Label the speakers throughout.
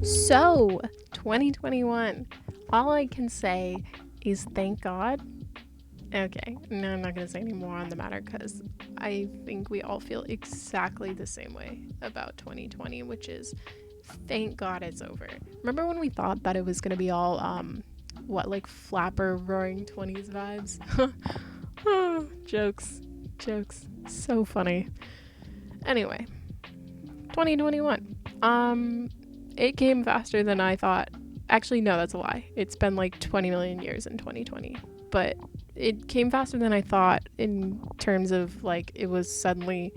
Speaker 1: So, 2021. All I can say is thank God. Okay, no, I'm not going to say any more on the matter because I think we all feel exactly the same way about 2020, which is thank God it's over. Remember when we thought that it was going to be all, like Flapper Roaring 20s vibes? Oh, jokes. So funny. Anyway, 2021. It came faster than I thought. Actually, no, that's a lie. It's been like 20 million years in 2020. But it came faster than I thought in terms of like it was suddenly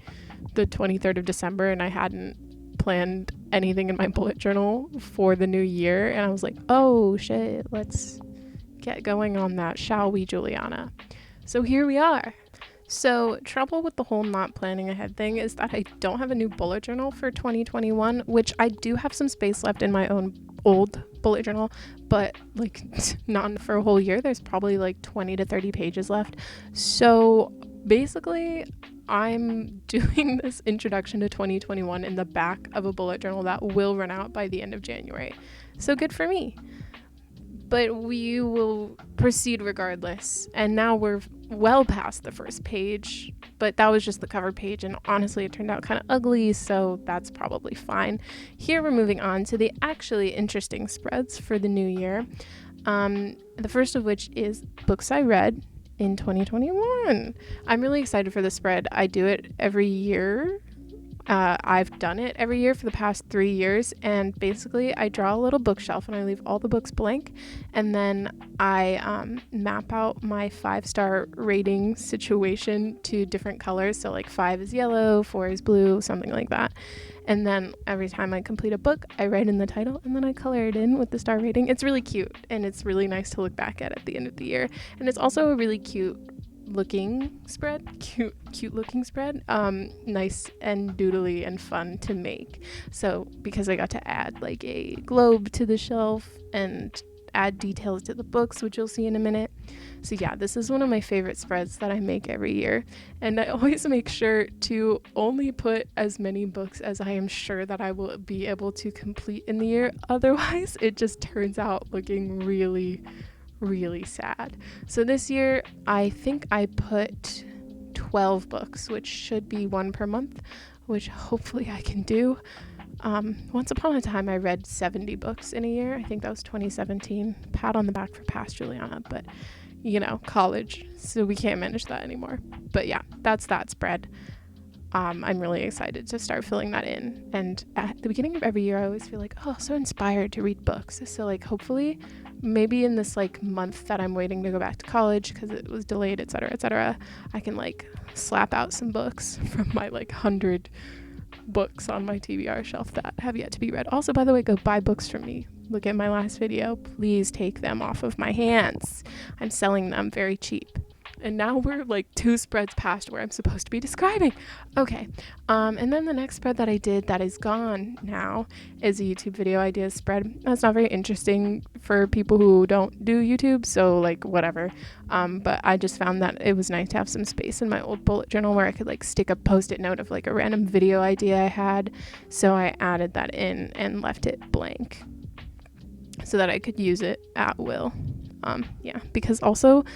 Speaker 1: the 23rd of December and I hadn't planned anything in my bullet journal for the new year. And I was like, oh shit, let's get going on that, shall we, Juliana? So here we are. So, trouble with the whole not planning ahead thing is that I don't have a new bullet journal for 2021, which I do have some space left in my own old bullet journal, but like not for a whole year. There's probably like 20 to 30 pages left. So, basically, I'm doing this introduction to 2021 in the back of a bullet journal that will run out by the end of January. So, good for me. But we will proceed regardless. And now we're well past the first page, but that was just the cover page, and honestly it turned out kind of ugly, so that's probably fine. Here we're moving on to the actually interesting spreads for the new year. The first of which is books I read in 2021. I'm really excited for this spread. I do it every year. I've done it every year for the past 3 years, and basically I draw a little bookshelf and I leave all the books blank, and then I map out my 5-star rating situation to different colors. So like 5 is yellow, 4 is blue, something like that. And then every time I complete a book, I write in the title and then I color it in with the star rating. It's really cute and it's really nice to look back at the end of the year. And it's also a really cute looking spread, nice and doodly and fun to make. So because I got to add like a globe to the shelf and add details to the books, which you'll see in a minute. So yeah, this is one of my favorite spreads that I make every year, and I always make sure to only put as many books as I am sure that I will be able to complete in the year. Otherwise it just turns out looking really sad. So this year I think I put 12 books, which should be one per month, which hopefully I can do. Once upon a time I read 70 books in a year. I think that was 2017. Pat on the back for past Juliana, but you know, college, so we can't manage that anymore. But yeah, that's that spread. I'm really excited to start filling that in, and at the beginning of every year I always feel like, oh, so inspired to read books. So like hopefully maybe in this like month that I'm waiting to go back to college because it was delayed, etc., I can like slap out some books from my like 100 books on my TBR shelf that have yet to be read. Also, by the way, go buy books from me. Look at my last video. Please take them off of my hands. I'm selling them very cheap. And now we're like 2 spreads past where I'm supposed to be describing. Okay. And then the next spread that I did that is gone now is a YouTube video ideas spread. That's not very interesting for people who don't do YouTube, so like whatever. But I just found that it was nice to have some space in my old bullet journal where I could like stick a post-it note of like a random video idea I had. So I added that in and left it blank so that I could use it at will. Because also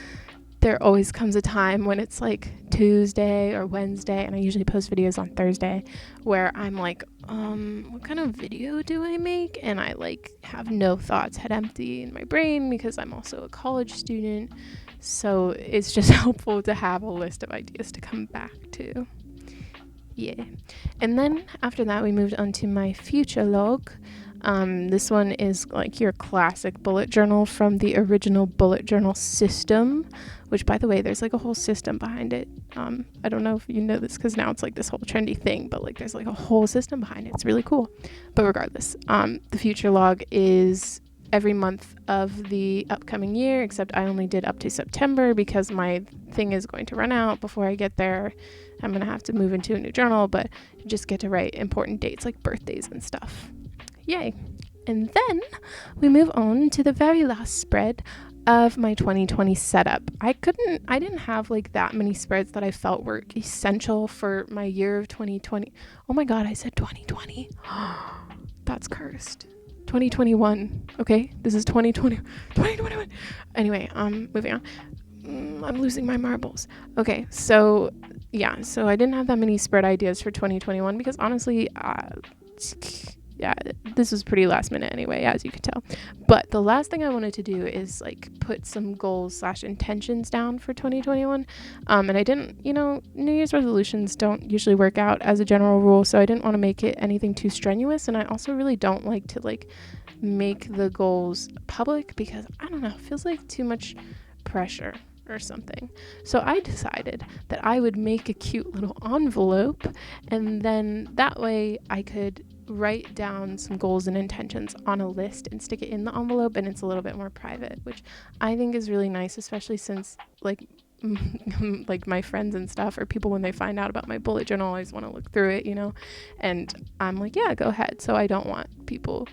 Speaker 1: there always comes a time when it's like Tuesday or Wednesday, and I usually post videos on Thursday, where I'm like, what kind of video do I make? And I like have no thoughts, head empty in my brain, because I'm also a college student. So it's just helpful to have a list of ideas to come back to. Yeah. And then after that, we moved on to my future log. This one is like your classic bullet journal from the original bullet journal system, which, by the way, there's like a whole system behind it. I don't know if you know this because now it's like this whole trendy thing, but like there's like a whole system behind it. It's really cool. But regardless, the future log is every month of the upcoming year, except I only did up to September because my thing is going to run out before I get there. I'm going to have to move into a new journal, but you just get to write important dates like birthdays and stuff. Yay. And then we move on to the very last spread of my 2020 setup. I didn't have like that many spreads that I felt were essential for my year of 2020. Oh my God, I said 2020. That's cursed. 2021. Okay, this is 2021. Anyway, moving on. I'm losing my marbles. Okay, so yeah, so I didn't have that many spread ideas for 2021 because honestly, yeah, this was pretty last minute anyway, as you can tell. But the last thing I wanted to do is like put some goals / intentions down for 2021. And I didn't, New Year's resolutions don't usually work out as a general rule, so I didn't want to make it anything too strenuous. And I also really don't like to like make the goals public because I don't know, it feels like too much pressure or something. So I decided that I would make a cute little envelope, and then that way I could write down some goals and intentions on a list and stick it in the envelope, and it's a little bit more private, which I think is really nice, especially since like like my friends and stuff, or people, when they find out about my bullet journal, always want to look through it, and I'm like, yeah, go ahead. So I don't want people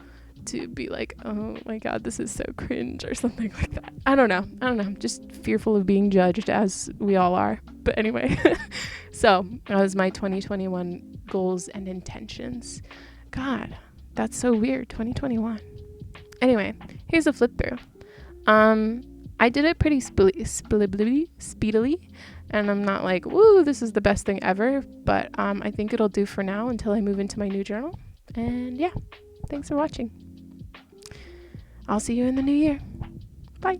Speaker 1: to be like, oh my God, this is so cringe or something like that. I don't know, just fearful of being judged, as we all are. But anyway, so that was my 2021 goals and intentions. God, that's so weird. 2021. Anyway, here's a flip through. I did it pretty speedily, and I'm not like, woo, this is the best thing ever, but I think it'll do for now until I move into my new journal. And yeah, thanks for watching. I'll see you in the new year. Bye.